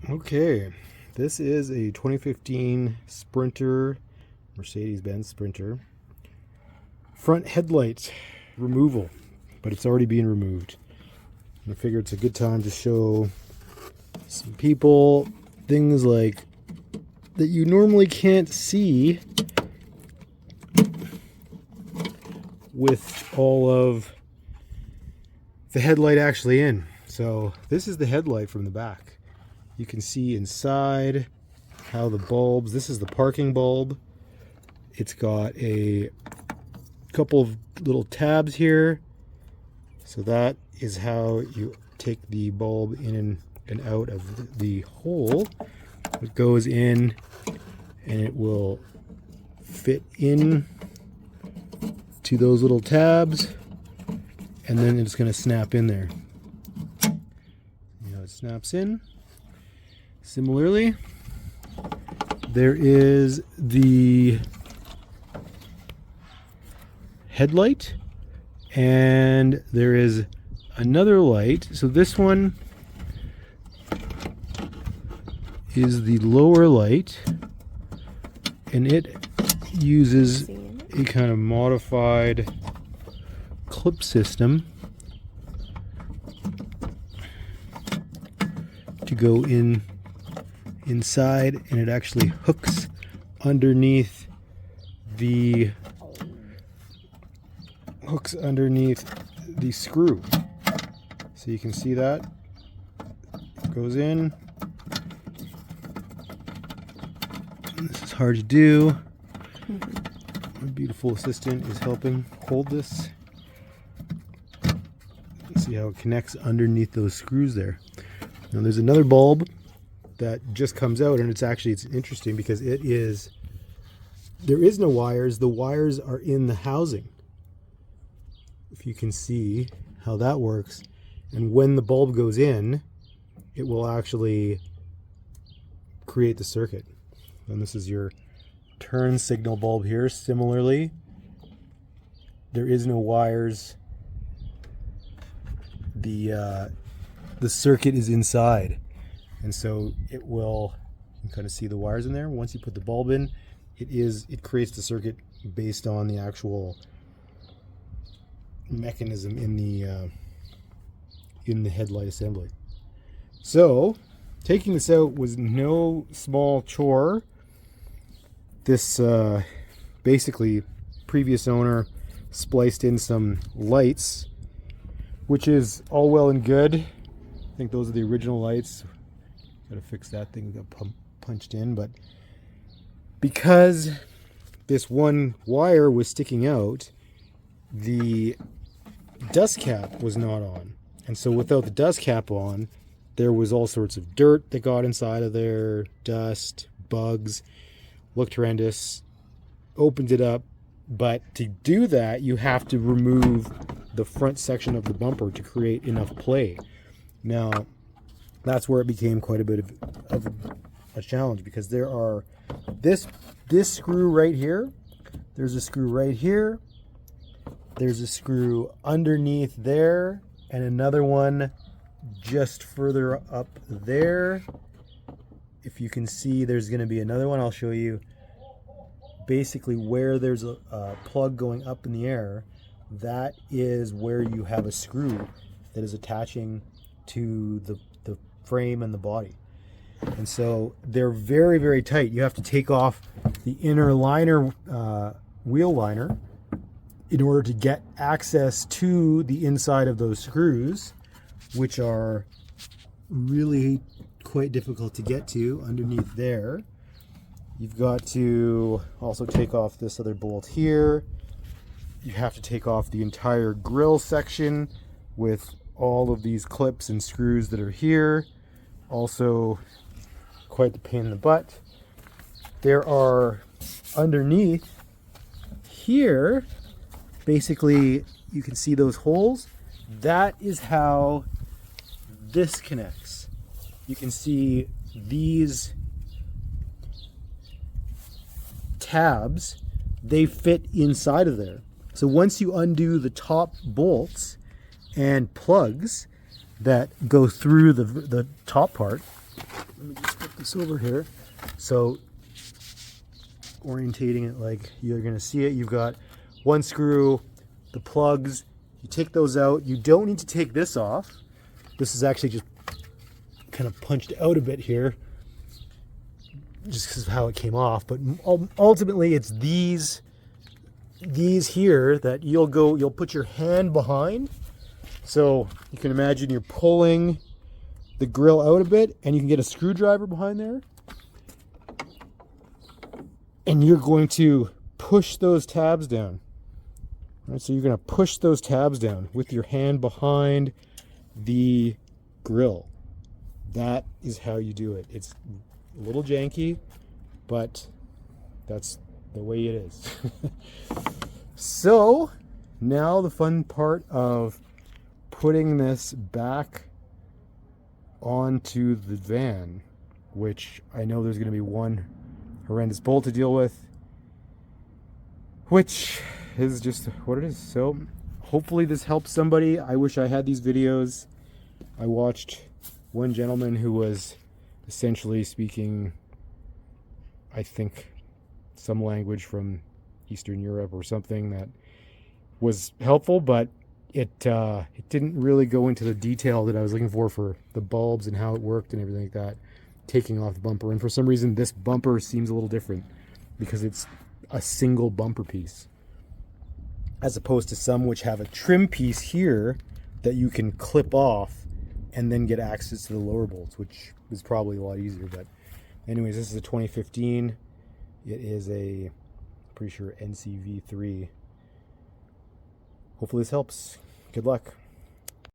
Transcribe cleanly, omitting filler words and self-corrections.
Okay, this is a 2015 Sprinter, Mercedes Benz Sprinter. Front headlight removal, but it's already being removed. And I figure it's a good time to show some people things like that you normally can't see with all of the headlight actually in. So this is the headlight from the back. You can see inside how the bulbs, this is the parking bulb. It's got a couple of little tabs here. So that is how you take the bulb in and out of the hole. It goes in and it will fit in to those little tabs, and then it's going to snap in there. You know, it snaps in. Similarly, there is the headlight, and there is another light. So this one is the lower light, and it uses a kind of modified clip system to go inside, and it actually hooks underneath the screw. So you can see that it goes in. This is hard to do. My beautiful assistant is helping hold this. See how it connects underneath those screws there. Now there's another bulb that just comes out, and it's interesting because there is no wires. The wires are in the housing. If you can see how that works. And when the bulb goes in, it will actually create the circuit. And this is your turn signal bulb here. Similarly, there is no wires. The circuit is inside. And so it will, you can kind of see the wires in there. Once you put the bulb in, it creates the circuit based on the actual mechanism in the headlight assembly. So taking this out was no small chore. This basically, previous owner spliced in some lights, which is all well and good. I think those are the original lights. Gotta fix that thing, got punched in, but because this one wire was sticking out, the dust cap was not on. And so without the dust cap on, there was all sorts of dirt that got inside of there, dust, bugs, looked horrendous, opened it up. But to do that, you have to remove the front section of the bumper to create enough play. Now, that's where it became quite a bit of a challenge, because there are this screw right here, there's a screw right here, there's a screw underneath there, and another one just further up there. If you can see, there's going to be another one. I'll show you basically where there's a plug going up in the air. That is where you have a screw that is attaching to the frame and the body. And so they're very, very tight. You have to take off the inner liner, wheel liner, in order to get access to the inside of those screws, which are really quite difficult to get to underneath there. You've got to also take off this other bolt here. You have to take off the entire grille section with all of these clips and screws that are here. Also quite the pain in the butt. There are underneath here, basically you can see those holes. That is how this connects. You can see these tabs, they fit inside of there. So once you undo the top bolts and plugs that go through the top part, let me just put this over here. So orientating it like you're going to see it, you've got one screw, the plugs, you take those out. You don't need to take this off. This is actually just kind of punched out a bit here just because of how it came off, but ultimately it's these here that you'll put your hand behind. So you can imagine you're pulling the grill out a bit, and you can get a screwdriver behind there, and you're going to push those tabs down. All right, so you're going to push those tabs down with your hand behind the grill. That is how you do it. It's a little janky, but that's the way it is. So now the fun part of putting this back onto the van, which I know there's going to be one horrendous bolt to deal with, which is just what it is. So hopefully this helps somebody. I wish I had these videos. I watched one gentleman who was essentially speaking, I think, some language from Eastern Europe or something that was helpful, but it didn't really go into the detail that I was looking for the bulbs and how it worked and everything like that, taking off the bumper. And for some reason this bumper seems a little different because it's a single bumper piece, as opposed to some which have a trim piece here that you can clip off and then get access to the lower bolts, which is probably a lot easier. But anyways, this is a 2015. It is a, pretty sure, NCV3. Hopefully this helps. Good luck.